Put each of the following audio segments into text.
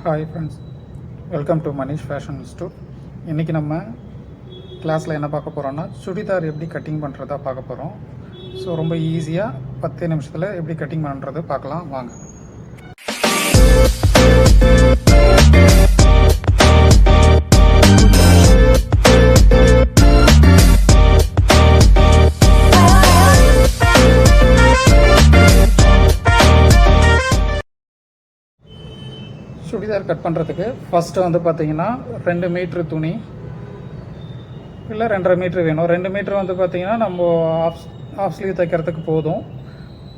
Hi friends, welcome to Manish fashion institute. இன்றைக்கி நம்ம கிளாஸில் என்ன பார்க்க போகிறோன்னா, சுடிதார் எப்படி கட்டிங் பண்ணுறதா பார்க்க போகிறோம். ஸோ ரொம்ப ஈஸியாக 10 நிமிஷத்தில் எப்படி கட்டிங் பண்ணுறது பார்க்கலாம் வாங்க. சுடிதார் கட் பண்ணுறதுக்கு ஃபஸ்ட்டு வந்து பார்த்திங்கன்னா 2 மீட்ரு துணி இல்லை 2.5 மீட்ரு வேணும். 2 மீட்ரு வந்து பார்த்திங்கன்னா நம்ம ஆஃப் ஸ்லீவ் தைக்கிறதுக்கு போதும்.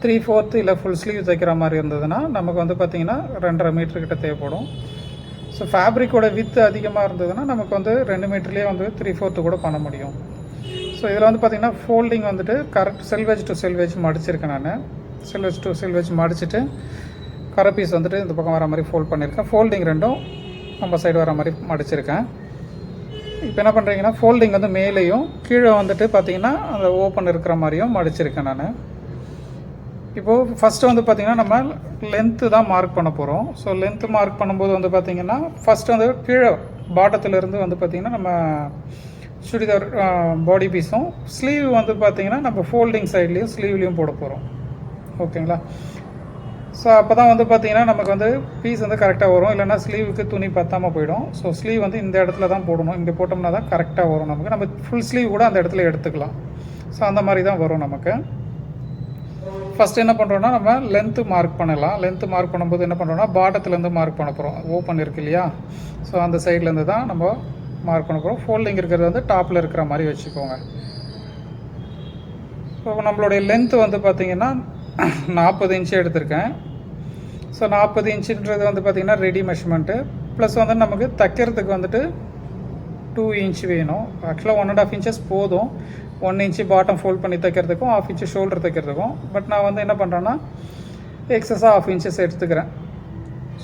3/4 இல்லை ஃபுல் ஸ்லீவ் தைக்கிற மாதிரி இருந்ததுன்னா நமக்கு வந்து பார்த்திங்கன்னா 2.5 மீட்ரு கிட்ட தேவைப்படும். ஸோ ஃபேப்ரிக்கோட வித்து அதிகமாக இருந்ததுன்னா நமக்கு வந்து 2 மீட்டர்லேயே வந்து 3/4 கூட பண்ண முடியும். ஸோ இதில் வந்து பார்த்திங்கன்னா ஃபோல்டிங் வந்துட்டு கரெக்ட் செல்வேஜ் டு செல்வேஜ் மடிச்சிருக்கேன். நான் செல்வேஜ் டு செல்வேஜ் மடிச்சுட்டு கரை பீஸ் வந்துட்டு இந்த பக்கம் வர மாதிரி ஃபோல்ட் பண்ணியிருக்கேன். ஃபோல்டிங் ரெண்டும் நம்ம சைடு வர மாதிரி மடிச்சிருக்கேன். இப்போ என்ன பண்ணுறீங்கன்னா, ஃபோல்டிங் வந்து மேலேயும் கீழே வந்துட்டு பார்த்திங்கன்னா அந்த ஓப்பன் இருக்கிற மாதிரியும் மடிச்சிருக்கேன் நான். இப்போது ஃபஸ்ட்டு வந்து பார்த்திங்கன்னா நம்ம லென்த்து தான் மார்க் பண்ண போகிறோம். ஸோ லென்த்து மார்க் பண்ணும்போது வந்து பார்த்திங்கன்னா ஃபஸ்ட்டு வந்து கீழே பாட்டத்துலேருந்து வந்து பார்த்திங்கன்னா நம்ம சுடிதார் பாடி பீஸும் ஸ்லீவ் வந்து பார்த்திங்கன்னா நம்ம ஃபோல்டிங் சைட்லேயும் ஸ்லீவ்லேயும் போட போகிறோம். ஓகேங்களா? ஸோ அப்போ தான் வந்து பார்த்திங்கன்னா நமக்கு வந்து பீஸ் வந்து கரெக்டாக வரும். இல்லைனா ஸ்லீவுக்கு துணி பத்தாமல் போயிடும். ஸோ ஸ்லீவ் வந்து இந்த இடத்துல தான் போடணும். இங்கே போட்டோம்னா தான் கரெக்டாக வரும் நமக்கு. நம்ம ஃபுல் ஸ்லீவ் கூட அந்த இடத்துல எடுத்துக்கலாம். ஸோ அந்த மாதிரி தான் வரும் நமக்கு. ஃபஸ்ட்டு என்ன பண்ணுறோன்னா, நம்ம லென்த்து மார்க் பண்ணலாம். லென்த்து மார்க் பண்ணும்போது என்ன பண்ணுறோன்னா, பாட்டத்துலேருந்து மார்க் பண்ண போகிறோம். ஓப்பன் இருக்குது இல்லையா? ஸோ அந்த சைட்லேருந்து தான் நம்ம மார்க் பண்ண போகிறோம். ஃபோல்டிங் இருக்கிறது வந்து டாப்பில் இருக்கிற மாதிரி வச்சுக்கோங்க. ஸோ நம்மளுடைய லென்த்து வந்து பார்த்திங்கன்னா 40 இன்ச்சு எடுத்திருக்கேன். ஸோ 40 இன்ச்சுன்றது வந்து பார்த்திங்கன்னா ரெடி மெஷர்மெண்ட்டு. ப்ளஸ் வந்து நமக்கு தைக்கிறதுக்கு வந்துட்டு 2 இன்ச் வேணும். ஆக்சுவலாக 1.5 இன்ச்சஸ் போதும். 1 இன்ச்சு பாட்டம் ஃபோல்ட் பண்ணி தைக்கிறதுக்கும் 1/2 இன்ச்சு ஷோல்டர் தைக்கிறதுக்கும். பட் நான் வந்து என்ன பண்ணுறேன்னா, எக்ஸஸாக 1/2 இன்ச்சஸ் எடுத்துக்கிறேன்.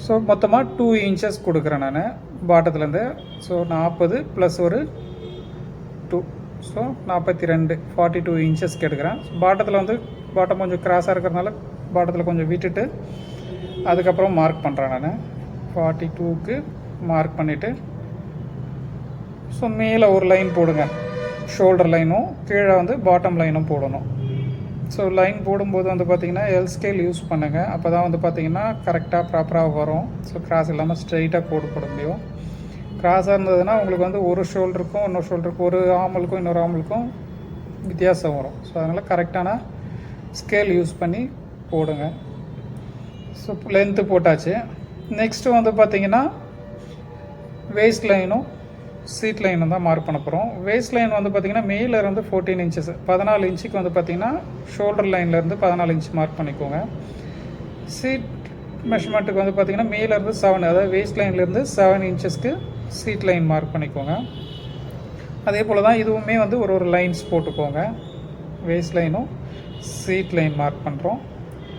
ஸோ மொத்தமாக 2 இன்ச்சஸ் கொடுக்குறேன் நான் பாட்டத்துலேருந்து. ஸோ 40 ப்ளஸ் ஒரு 2, ஸோ 42 இன்ச்சஸ்க்கு எடுக்கிறேன். பாட்டத்தில் வந்து பாட்டம் கொஞ்சம் கிராஸாக இருக்கிறதுனால பாட்டத்தில் கொஞ்சம் விட்டுட்டு அதுக்கப்புறம் மார்க் பண்ணுறேன் நான். 42க்கு மார்க் பண்ணிவிட்டு ஸோ மேலே ஒரு லைன் போடுங்க. ஷோல்டர் லைனும் கீழே வந்து பாட்டம் லைனும் போடணும். ஸோ லைன் போடும்போது வந்து பார்த்திங்கன்னா எல் ஸ்கேல் யூஸ் பண்ணுங்கள். அப்போ தான் வந்து பார்த்திங்கன்னா கரெக்டாக ப்ராப்பராக வரும். ஸோ கிராஸ் இல்லாமல் ஸ்ட்ரெயிட்டாக கோடு போட முடியும். கிராஸாக இருந்ததுன்னா உங்களுக்கு வந்து ஒரு ஷோல்டருக்கும் இன்னொரு ஷோல்டருக்கும், ஒரு ஆமலுக்கும் இன்னொரு ஆமலுக்கும் வித்தியாசம் வரும். ஸோ அதனால் கரெக்டான ஸ்கேல் யூஸ் பண்ணி போடுங்க. ஸோ லென்த்து போட்டாச்சு. நெக்ஸ்ட்டு வந்து பார்த்திங்கன்னா வேஸ்ட் லைனும் சீட் லைனும் தான் மார்க் பண்ண போகிறோம். வேஸ்ட் லைன் வந்து பார்த்திங்கன்னா மேலேருந்து 14 இன்ச்சஸ், 14 இன்ச்சுக்கு வந்து பார்த்திங்கன்னா ஷோல்டர் லைன்லேருந்து 14 இன்ச் மார்க் பண்ணிக்கோங்க. சீட் மெஷர்மெண்ட்டுக்கு வந்து பார்த்திங்கன்னா மேலேருந்து 7, அதாவது வேஸ்ட் லைன்லேருந்து 7 இன்ச்சஸ்க்கு சீட் லைன் மார்க் பண்ணிக்கோங்க. அதே போல் தான் இதுவுமே வந்து ஒரு லைன்ஸ் போட்டுக்கோங்க. வேஸ்ட் லைனும் சீட் லைன் மார்க் பண்ணுறோம்.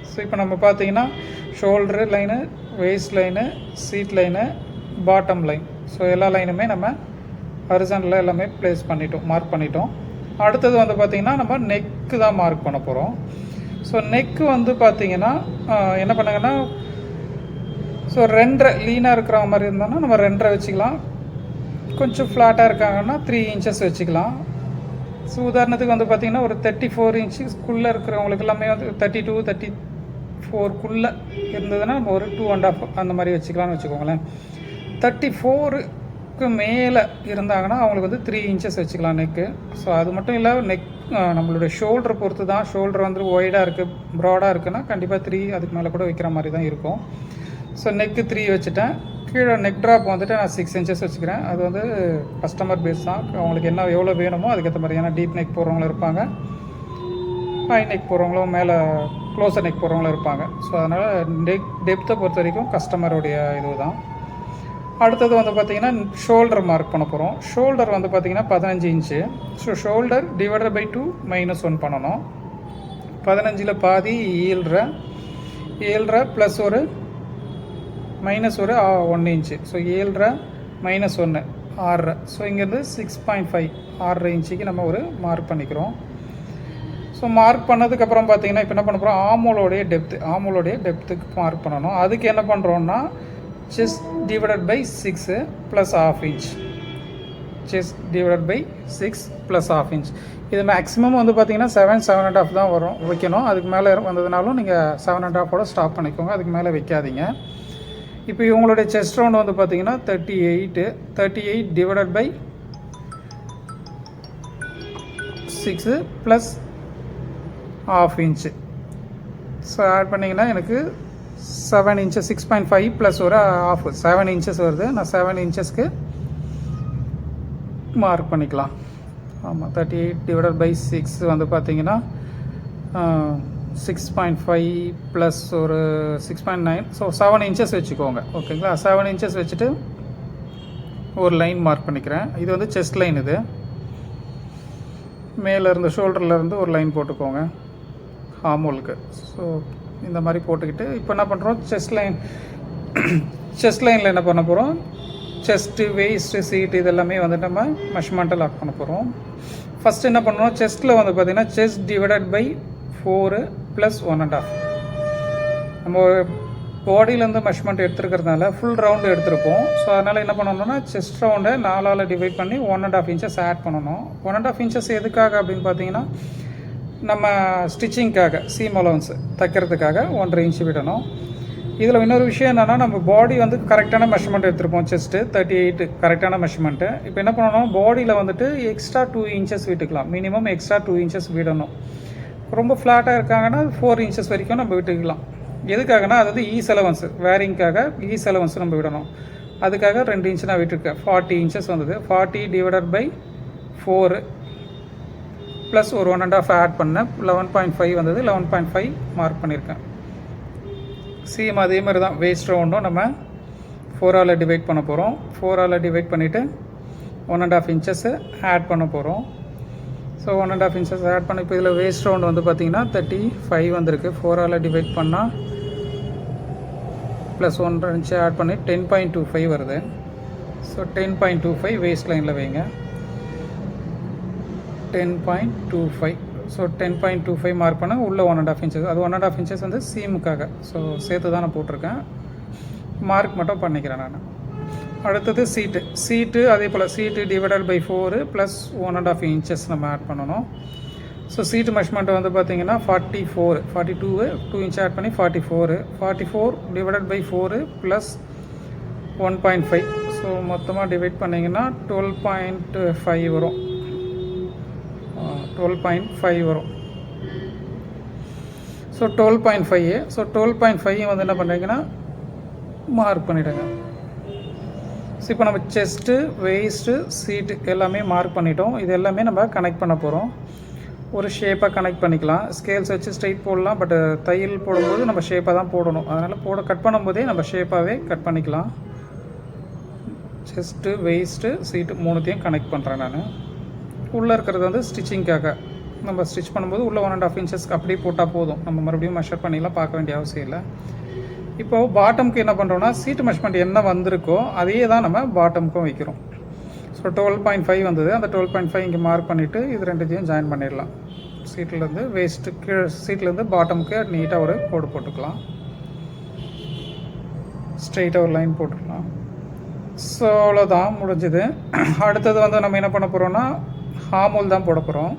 ஸோ இப்போ நம்ம பார்த்திங்கன்னா shoulder line, waist line, seat line, bottom line, so எல்லா லைனுமே நம்ம ஹரிசாண்டலில் எல்லாமே ப்ளேஸ் பண்ணிட்டோம், மார்க் பண்ணிட்டோம். அடுத்தது வந்து பார்த்திங்கன்னா நம்ம நெக்கு தான் மார்க் பண்ண போகிறோம். ஸோ நெக்கு வந்து பார்த்திங்கன்னா என்ன பண்ணுங்கன்னா, ஸோ 2.5 லீனாக இருக்கிற மாதிரி இருந்தோன்னா நம்ம 2.5 வச்சுக்கலாம். கொஞ்சம் ஃப்ளாட்டாக இருக்காங்கன்னா 3 இன்ச்சஸ் வச்சுக்கலாம். ஸோ உதாரணத்துக்கு வந்து பார்த்திங்கன்னா ஒரு 34 இன்ச்சுக்குள்ளே இருக்கிறவங்களுக்கு எல்லாமே வந்து 32, 34க்குள்ளே இருந்ததுன்னா நம்ம ஒரு 2.5 அந்த மாதிரி வச்சுக்கலாம்னு வச்சுக்கோங்களேன். 34க்கு மேலே இருந்தாங்கன்னா அவங்களுக்கு வந்து 3 இன்ச்சஸ் வச்சுக்கலாம் நெக்கு. ஸோ அது மட்டும் இல்லை, நெக் நம்மளுடைய ஷோல்டர் பொறுத்து தான். ஷோல்டர் வந்து ஒய்டாக இருக்குது, ப்ராடாக இருக்குன்னா கண்டிப்பாக 3 அதுக்கு மேலே கூட வைக்கிற மாதிரி தான் இருக்கும். ஸோ நெக்கு 3 வச்சுட்டேன். கீழே நெக் ட்ராப் வந்துட்டு நான் 6 இன்ச்சஸ் வச்சுக்கிறேன். அது வந்து கஸ்டமர் பேஸ் தான், அவங்களுக்கு என்ன எவ்வளோ வேணுமோ அதுக்கேற்ற மாதிரி. ஏன்னா டீப் நெக் போடுறவங்களும் இருப்பாங்க, ஹை நெக் போடுறவங்களும், மேலே க்ளோஸர் நெக் போடுறவங்களும் இருப்பாங்க. ஸோ அதனால் டெப்த்தை பொறுத்த வரைக்கும் கஸ்டமருடைய இது தான். அடுத்தது வந்து பார்த்திங்கன்னா ஷோல்டர் மார்க் பண்ண போகிறோம். ஷோல்டர் வந்து பார்த்திங்கன்னா 15 inch. So shoulder divided by 2 -1 பண்ணணும். 15ல் பாதி 7.5 ப்ளஸ் ஒரு -1 இன்ச்சு. ஸோ 7.5 -1 6. ஸோ இங்கேருந்து 6.5 6 இன்ச்சுக்கு நம்ம ஒரு மார்க் பண்ணிக்கிறோம். ஸோ மார்க் பண்ணதுக்கப்புறம் பார்த்திங்கன்னா இப்போ என்ன பண்ண போகிறோம், ஆமோலோடைய டெப்த்துக்கு மார்க் பண்ணணும். அதுக்கு என்ன பண்ணுறோன்னா chest divided by 6 plus ½ inch. Chest divided by 6 plus ½ inch. இது மேக்ஸிமம் வந்து பார்த்தீங்கன்னா 7.5 தான் வரும் வைக்கணும். அதுக்கு மேலே வந்ததுனாலும் நீங்கள் 7.5 ஸ்டாப் பண்ணிக்கோங்க, அதுக்கு மேலே வைக்காதீங்க. இப்போ இவங்களுடைய செஸ்ட் ரவுண்ட் வந்து பார்த்தீங்கன்னா 38 divided by 6 plus ½ inch. So add பண்ணிங்கன்னா எனக்கு 7 inches 6.5 ப்ளஸ் ஒரு ½ 7 inches வருது. நான் 7 inchesக்கு மார்க் பண்ணிக்கலாம். ஆமாம், 38 டிவைடட் பை 6 வந்து பார்த்தீங்கன்னா 6.5 ப்ளஸ் ஒரு 6.9, ஸோ 7 inches வச்சுக்கோங்க. ஓகேங்களா, 7 inches வச்சுட்டு ஒரு லைன் மார்க் பண்ணிக்கிறேன். இது வந்து செஸ்ட் லைன். இது மேலேருந்து ஷோல்டர்லேருந்து ஒரு லைன் போட்டுக்கோங்க ஹார்மோலுக்கு. ஸோ இந்த மாதிரி போட்டுக்கிட்டு இப்போ என்ன பண்ணுறோம், செஸ்ட் லைனில் என்ன பண்ண போகிறோம், செஸ்ட்டு, வெயிஸ்ட்டு, சீட்டு இதெல்லாமே வந்து நம்ம மெஷர்மெண்ட்டை லாக் பண்ண போகிறோம். ஃபஸ்ட்டு என்ன பண்ணுறோம், செஸ்ட்டில் வந்து பார்த்திங்கன்னா செஸ்ட் டிவைடட் பை 4 ப்ளஸ் 1.5. நம்ம பாடியிலேருந்து மெஷர்மெண்ட் எடுத்துருக்கிறதுனால ஃபுல் ரவுண்டு எடுத்திருப்போம். ஸோ அதனால் என்ன பண்ணணும்னா செஸ்ட் ரவுண்டை 4ஆல் டிவைட் பண்ணி 1.5 inches ஆட் பண்ணணும். 1.5 inches எதுக்காக அப்படின்னு பார்த்தீங்கன்னா நம்ம ஸ்டிச்சிங்க்காக, சீம் அலவன்ஸ் தைக்கிறதுக்காக 1.5 inch விடணும். இதில் இன்னொரு விஷயம் என்னென்னா, நம்ம பாடி வந்து கரெக்டான மெஷர்மெண்ட் எடுத்துருப்போம். செஸ்ட்டு 38 கரெக்டான மெஷர்மெண்ட்டு. இப்போ என்ன பண்ணணும், பாடியில் வந்துட்டு எக்ஸ்ட்ரா 2 inches விட்டுக்கலாம். மினிமம் எக்ஸ்ட்ரா 2 inches விடணும். ரொம்ப ஃப்ளாட்டாக இருக்காங்கன்னா 4 inches வரைக்கும் நம்ம விட்டுக்கலாம். எதுக்காகனா அது வந்து ஈஸ் அலவன்ஸ், வேரிங்காக ஈஸ் அலவன்ஸ் நம்ம விடணும். அதுக்காக 2 inch நான் விட்டுருக்கேன். 40 inches வந்தது. 40 டிவைடட் பை 4 ப்ளஸ் ஒரு 1.5 ஆட் பண்ணேன். 11.5 வந்தது. 11.5 மார்க் பண்ணியிருக்கேன். சேம் அதே மாதிரி தான் வேஸ்ட் ரவுண்டும் நம்ம 4ஆல் டிவைட் பண்ண போகிறோம். 4ஆல் டிவைட் பண்ணிவிட்டு 1.5 inches ஆட் பண்ண போகிறோம். ஸோ 1.5 inches ஆட் பண்ண, இப்போ இதில் வேஸ்ட் ரவுண்ட் வந்து பார்த்திங்கன்னா 35 வந்திருக்கு. 4ஆல் டிவைட் பண்ணால் ப்ளஸ் 1 inch ஆட் பண்ணி 10.25 வருது. ஸோ 10.25 வேஸ்ட் லைனில் வைங்க. 10.25. ஸோ 10.25 மார்க் பண்ண உள்ள 1.5 inches. அது 1.5 inches வந்து சீமுக்காக, ஸோ சேர்த்து தான் நான் போட்டிருக்கேன். மார்க் மட்டும் பண்ணிக்கிறேன் நான். அடுத்தது சீட்டு அதே போல் சீட்டு டிவைடட் பை 4 ப்ளஸ் 1.5 inches நம்ம ஆட் பண்ணணும். ஸோ சீட்டு மெஷர்மெண்ட் வந்து பார்த்தீங்கன்னா 42 2 inch ஆட் பண்ணி 44 டிவைடட் பை 4 ப்ளஸ் 1.5. ஸோ மொத்தமாக டிவைட் பண்ணிங்கன்னா 12.5 வரும். 12.5 வரும். ஸோ 12.5. ஸோ 12.5 வந்து என்ன பண்ணுறீங்கன்னா மார்க் பண்ணிவிடுங்க. ஸோ இப்போ நம்ம செஸ்ட்டு, வெயிஸ்ட்டு, சீட்டு எல்லாமே மார்க் பண்ணிட்டோம். இது எல்லாமே நம்ம கனெக்ட் பண்ண போகிறோம். ஒரு ஷேப்பாக கனெக்ட் பண்ணிக்கலாம். ஸ்கேல்ஸ் வச்சு ஸ்ட்ரைட் போடலாம், பட் தையல் போடும்போது நம்ம ஷேப்பாக தான் போடணும். அதனால் கட் பண்ணும்போதே நம்ம ஷேப்பாகவே கட் பண்ணிக்கலாம். செஸ்ட்டு, வெயிஸ்ட்டு, சீட்டு மூணுத்தையும் கனெக்ட் பண்ணுறேன் நான். உள்ளே இருக்கிறது வந்து ஸ்டிச்சிங்காக, நம்ம ஸ்டிச் பண்ணும்போது உள்ளே 1.5 inches அப்படியே போட்டால் போதும். நம்ம மறுபடியும் மெஷர் பண்ணிலாம் பார்க்க வேண்டிய அவசியம் இல்லை. இப்போது பாட்டமுக்கு என்ன பண்ணுறோன்னா, சீட்டு மெஷர்மெண்ட் என்ன வந்திருக்கோ அதே தான் நம்ம பாட்டமுக்கும் வைக்கிறோம். ஸோ 12.5 வந்தது. அந்த 12.5 இங்கே மார்க் பண்ணிவிட்டு இது ரெண்டுத்தையும் ஜாயின் பண்ணிடலாம். சீட்லேருந்து வேஸ்ட்டு கீழே, சீட்லேருந்து பாட்டமுக்கு நீட்டாக ஒரு கோடு போட்டுக்கலாம். ஸ்ட்ரெயிட்டாக ஒரு லைன் போட்டுக்கலாம். ஸோ அவ்வளோதான், முடிஞ்சுது. அடுத்தது வந்து நம்ம என்ன பண்ண போகிறோன்னா, ஹார்மோல் தான் போட போகிறோம்.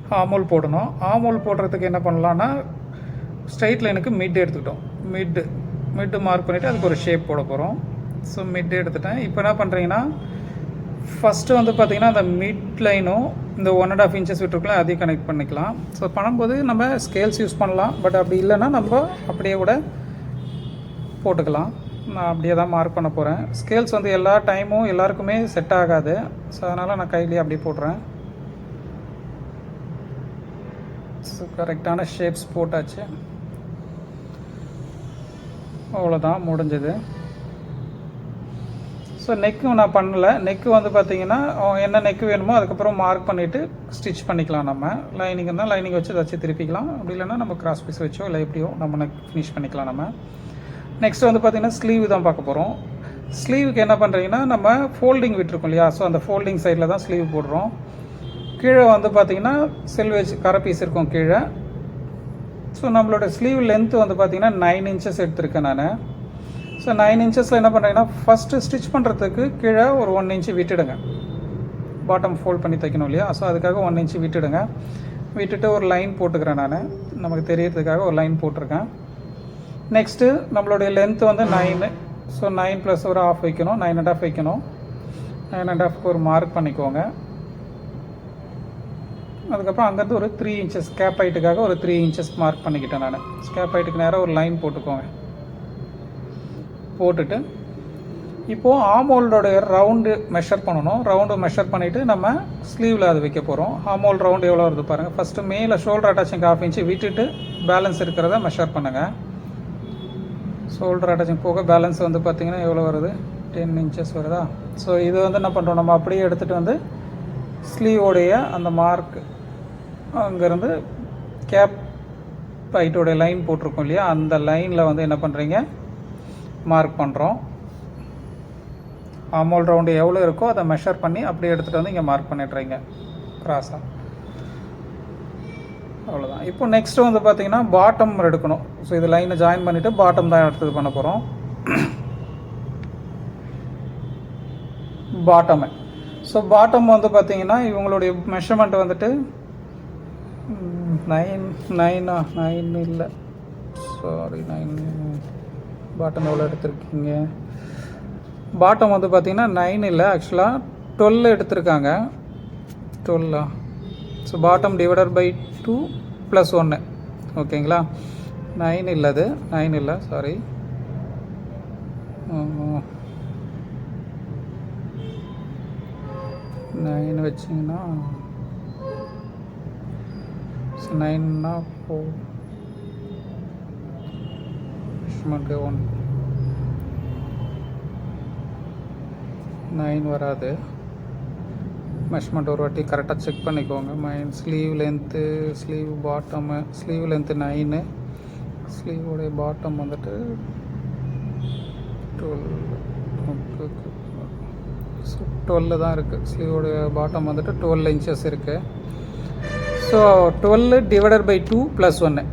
ஹார்மோல் போடணும். ஹார்மோல் போடுறதுக்கு என்ன பண்ணலான்னா, ஸ்ட்ரைட் லைனுக்கு மிட் எடுத்துக்கிட்டோம். மிட்டு மார்க் பண்ணிவிட்டு அதுக்கு ஒரு ஷேப் போட போகிறோம். ஸோ மிட் எடுத்துட்டேன். இப்போ என்ன பண்ணுறீங்கன்னா, ஃபஸ்ட்டு வந்து பார்த்திங்கன்னா அந்த மிட் லைனும் இந்த 1.5 inches விட்டுருக்கலாம், அதையும் கனெக்ட் பண்ணிக்கலாம். ஸோ பண்ணும்போது நம்ம ஸ்கேல்ஸ் யூஸ் பண்ணலாம், பட் அப்படி இல்லைன்னா நம்ம அப்படியே கூட போட்டுக்கலாம். நான் அப்படியே தான் மார்க் பண்ண போகிறேன். ஸ்கேல்ஸ் வந்து எல்லா டைமும் எல்லாருக்குமே செட் ஆகாது. ஸோ அதனால் நான் கையிலேயே அப்படியே போடுறேன். ஸோ கரெக்டான ஷேப்ஸ் போட்டாச்சு. அவ்வளோதான், முடிஞ்சது. ஸோ நெக்கும் நான் பண்ணலை. நெக்கு வந்து பார்த்திங்கன்னா என்ன நெக்கு வேணுமோ அதுக்கப்புறம் மார்க் பண்ணிவிட்டு ஸ்டிச் பண்ணிக்கலாம். நம்ம லைனிங் இருந்தால் லைனிங் வச்சு வச்சு திருப்பிக்கலாம். அப்படி இல்லைன்னா நம்ம கிராஸ் பீஸ் வச்சோ இல்லை எப்படியோ நம்ம நெக் ஃபினிஷ் பண்ணிக்கலாம். நம்ம நெக்ஸ்ட் வந்து பார்த்திங்கன்னா ஸ்லீவ் தான் பார்க்க போகிறோம். ஸ்லீவுக்கு என்ன பண்ணுறீங்கன்னா, நம்ம ஃபோல்டிங் விட்டுருக்கோம் இல்லையா, ஸோ அந்த ஃபோல்டிங் சைடில் தான் ஸ்லீவ் போடுறோம். கீழே வந்து பார்த்திங்கன்னா செல்வேஜ் கரை பீஸ் இருக்கும் கீழே. ஸோ நம்மளோட ஸ்லீவ் லென்த்து வந்து பார்த்திங்கன்னா 9 inches எடுத்திருக்கேன் நான். ஸோ 9 இன்ச்சஸில் என்ன பண்ணுறீங்கன்னா ஃபஸ்ட்டு ஸ்டிச் பண்ணுறதுக்கு கீழே ஒரு 1 இன்ச்சு விட்டுடுங்க. பாட்டம் ஃபோல்ட் பண்ணி தைக்கணும் இல்லையா? ஸோ அதுக்காக 1 இன்ச்சு விட்டுடுங்க. விட்டுட்டு ஒரு லைன் போட்டுக்கிறேன் நான், நமக்கு தெரியறதுக்காக ஒரு லைன் போட்டிருக்கேன். நெக்ஸ்ட்டு நம்மளுடைய லென்த்து வந்து 9. ஸோ 9 ப்ளஸ் ஒரு ஆஃப் வைக்கணும், 9.5 வைக்கணும். 9.5க்கு ஒரு மார்க் பண்ணிக்கோங்க. அதுக்கப்புறம் அங்கேருந்து ஒரு 3 இன்ச்சஸ் ஸ்கேப் ஹைட்டுக்காக ஒரு 3 இன்ச்சஸ் மார்க் பண்ணிக்கிட்டேன் நான். ஸ்கேப் ஹைட்டுக்கு நேராக ஒரு லைன் போட்டுக்கோங்க. போட்டுட்டு இப்போது ஆமோல்டோடைய ரவுண்டு மெஷர் பண்ணணும். ரவுண்டு மெஷர் பண்ணிவிட்டு நம்ம ஸ்லீவில் அது வைக்க போகிறோம். ஆமோல் ரவுண்டு எவ்வளோ வருது பாருங்கள். ஃபஸ்ட்டு மேலே ஷோல்டர் அட்டாச்சிங் 1/2 இன்ச்சு விட்டுட்டு பேலன்ஸ் இருக்கிறத மெஷர் பண்ணுங்கள். ஷோல்டர் அட்டாச்சிங் போக பேலன்ஸ் வந்து பார்த்திங்கன்னா எவ்வளோ வருது, 10 இன்ச்சஸ் வருதா? ஸோ இது வந்து என்ன பண்ணுறோம், நம்ம அப்படியே எடுத்துகிட்டு வந்து ஸ்லீவோடைய அந்த மார்க் அங்கேருந்து கேப் ஹைட்டோடைய லைன் போட்டிருக்கோம் இல்லையா, அந்த லைனில் வந்து என்ன பண்ணுறீங்க, மார்க் பண்ணுறோம். ஆமோல் ரவுண்டு எவ்வளோ இருக்கோ அதை மெஷர் பண்ணி அப்படியே எடுத்துகிட்டு வந்து இங்கே மார்க் பண்ணிடுறீங்க கிராஸாக. அவ்வளோதான். இப்போ நெக்ஸ்ட்டு வந்து பார்த்திங்கன்னா பாட்டம் எடுக்கணும். ஸோ இது லைனை ஜாயின் பண்ணிவிட்டு பாட்டம் தான் எடுத்து பண்ண போகிறோம். பாட்டமு. ஸோ பாட்டம் வந்து பார்த்திங்கன்னா இவங்களுடைய மெஷர்மெண்ட் வந்துட்டு 9 இல்லை, சாரி 9. பாட்டம் எவ்வளோ எடுத்திருக்கீங்க? பாட்டம் வந்து பார்த்திங்கன்னா 9 இல்லை, ஆக்சுவலாக 12 எடுத்திருக்காங்க. 12. So bottom divided by 2 + 1. ஓகேங்களா? 9 இல்லை, அது 9 இல்லை, சாரி. 9 வச்சிங்கன்னா 9னா 4 மெஷர்மெண்ட்டு 1 9 வராது. மெஷர்மெண்ட் ஒரு வாட்டி கரெக்டாக செக் பண்ணிக்கோங்க. Sleeve length, sleeve bottom, sleeve length 9, ஸ்லீவோடைய பாட்டம் வந்துட்டு 12. ஸோ 12 தான் இருக்குது. ஸ்லீவோடைய பாட்டம் வந்துட்டு 12 இன்ச்சஸ் இருக்குது. So 12 divided by 2 + 1.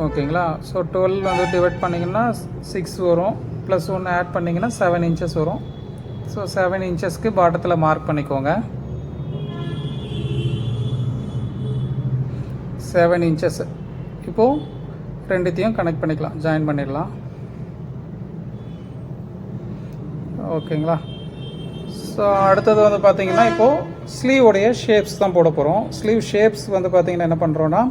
ஓகேங்களா? ஸோ 12 வந்து டிவைட் பண்ணிங்கன்னா 6 வரும், +1 ஆட் பண்ணிங்கன்னா 7 இன்ச்சஸ் வரும். ஸோ 7 இன்ச்சஸ்க்கு பாட்டத்தில் மார்க் பண்ணிக்கோங்க. 7 இன்ச்சஸ். இப்போது ரெண்டுத்தையும் கனெக்ட் பண்ணிக்கலாம், ஜாயின் பண்ணிடலாம். ஓகேங்களா? ஸோ அடுத்தது வந்து பார்த்திங்கன்னா இப்போது ஸ்லீவோடைய ஷேப்ஸ் தான் போட போகிறோம். ஸ்லீவ் ஷேப்ஸ் வந்து பார்த்திங்கன்னா என்ன பண்ணுறோன்னா,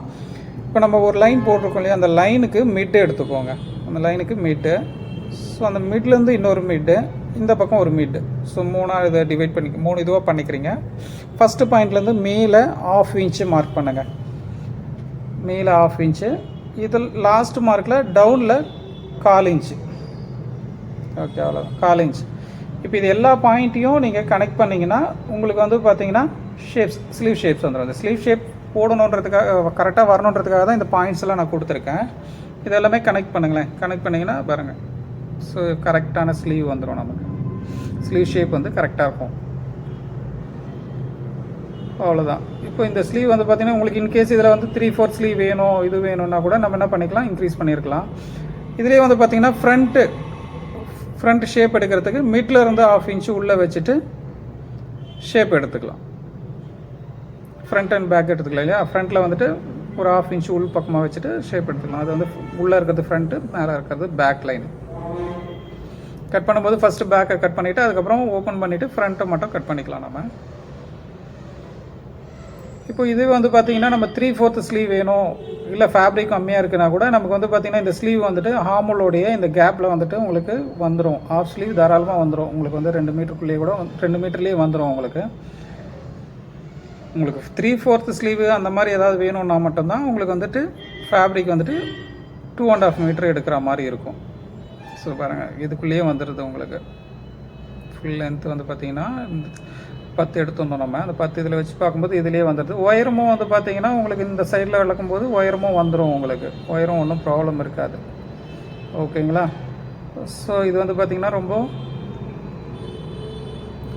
இப்போ நம்ம ஒரு லைன் போட்டிருக்கோம் இல்லையா, அந்த லைனுக்கு மிட்டு எடுத்துக்கோங்க. அந்த லைனுக்கு மிட்டு. ஸோ அந்த மிட்லேருந்து இன்னொரு மிட்டு, இந்த பக்கம் ஒரு மிட்டு. ஸோ 3 இதை டிவைட் பண்ணி 3 இதுவாக பண்ணிக்கிறீங்க. ஃபஸ்ட்டு பாயிண்ட்லேருந்து மேலே 1/2 இன்ச்சு மார்க் பண்ணுங்கள். மேலே 1/2 இன்ச்சு. இதில் லாஸ்ட் மார்க்கில் டவுனில் 1/4 இன்ச்சு. ஓகே, அவ்வளோதான், 1/4 இன்ச்சு. இப்போ இது எல்லா பாயிண்ட்டையும் நீங்கள் கனெக்ட் பண்ணிங்கன்னா உங்களுக்கு வந்து பார்த்தீங்கன்னா ஷேப்ஸ், ஸ்லீவ் ஷேப்ஸ் வந்துடும். அந்த ஸ்லீவ் ஷேப் போடணுன்றதுக்காக, கரெக்டாக வரணுன்றதுக்காக தான் இந்த பாயிண்ட்ஸ் எல்லாம் நான் கொடுத்துருக்கேன். இது எல்லாமே கனெக்ட் பண்ணுங்களேன். கனெக்ட் பண்ணிங்கன்னா பாருங்கள், ஸோ கரெக்டான ஸ்லீவ் வந்துடும். நமக்கு ஸ்லீவ் ஷேப் வந்து கரெக்டாக இருக்கும். அவ்வளோதான். இப்போ இந்த ஸ்லீவ் வந்து பார்த்திங்கன்னா உங்களுக்கு இன்கேஸ் இதில் வந்து 3/4 ஸ்லீவ் வேணும், இது வேணும்னா கூட நம்ம என்ன பண்ணிக்கலாம், இன்க்ரீஸ் பண்ணியிருக்கலாம். இதுலேயே வந்து பார்த்திங்கன்னா ஃப்ரண்ட் ஷேப் எடுக்கிறதுக்கு மிட்ல இருந்து 1/2 இன்ச்சு உள்ளே வச்சுட்டு ஷேப் எடுத்துக்கலாம். ஃப்ரண்ட் அண்ட் பேக் எடுத்துக்கலாம் இல்லையா? ஃப்ரண்ட்டில் வந்துட்டு ஒரு 1/2 இன்ச்சு உள் பக்கமாக வச்சுட்டு ஷேப் எடுத்துக்கலாம். அது வந்து உள்ளே இருக்கிறது ஃப்ரண்ட்டு, மேலே இருக்கிறது பேக் லைன். கட் பண்ணும்போது ஃபஸ்ட்டு பேக்கை கட் பண்ணிவிட்டு அதுக்கப்புறம் ஓப்பன் பண்ணிவிட்டு ஃப்ரண்ட்டை மட்டும் கட் பண்ணிக்கலாம் நம்ம. இப்போ இது வந்து பார்த்திங்கன்னா நம்ம 3/4 ஸ்லீவ் வேணும், இல்லை ஃபேப்ரிக் கம்மியாக இருக்குன்னா கூட நமக்கு வந்து பார்த்திங்கன்னா இந்த ஸ்லீவ் வந்துட்டு ஹார்மோலோடைய இந்த கேப்பில் வந்துட்டு உங்களுக்கு வந்துடும். 1/2 ஸ்லீவ் தாராளமாக வந்துடும். உங்களுக்கு வந்து 2 மீட்டருக்குள்ளேயே கூட 2 மீட்டர்லேயே வந்துடும். உங்களுக்கு 3/4 ஸ்லீவ் அந்த மாதிரி ஏதாவது வேணும்னா மட்டும்தான் உங்களுக்கு வந்துட்டு ஃபேப்ரிக் வந்துட்டு 2.5 மீட்டர் எடுக்கிற மாதிரி இருக்கும். ஸோ பாருங்கள், இதுக்குள்ளேயே வந்துடுது உங்களுக்கு. ஃபுல் லென்த் வந்து பார்த்திங்கன்னா 10 எடுத்துருந்தோம் நம்ம. அந்த 10 இதில் வச்சு பார்க்கும்போது இதிலே வந்துடுது. ஒயரமும் வந்து பார்த்திங்கன்னா உங்களுக்கு இந்த சைடில் விளக்கும்போது ஒயரமும் வந்துடும். உங்களுக்கு ஒயரம் ஒன்றும் ப்ராப்ளம் இருக்காது. ஓகேங்களா? ஸோ இது வந்து பார்த்திங்கன்னா ரொம்ப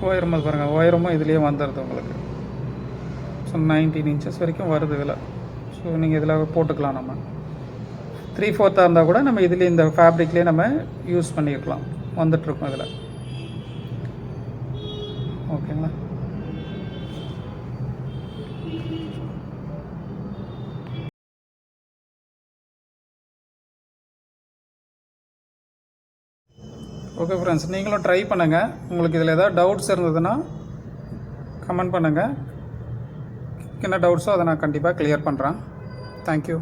ஒயரம் பாருங்கள், ஒயரமும் இதுலேயே வந்துடுது உங்களுக்கு. ஸோ 19 இன்ச்சஸ் வரைக்கும் வருது இதில். ஸோ நீங்கள் இதில் போட்டுக்கலாம் நம்ம. 3/4 இருந்தால் கூட நம்ம இதில் இந்த ஃபேப்ரிக்லேயே நம்ம யூஸ் பண்ணியிருக்கலாம். வந்துட்டுருக்கோம் இதில். ஓகேங்களா? ஓகே ஃப்ரெண்ட்ஸ், நீங்களும் ட்ரை பண்ணுங்கள். உங்களுக்கு இதில் ஏதாவது டவுட்ஸ் இருந்ததுன்னா கமெண்ட் பண்ணுங்கள். என்ன டவுட்ஸோ அதை நான் கண்டிப்பாக கிளியர் பண்ணுறேன். தேங்க்யூ.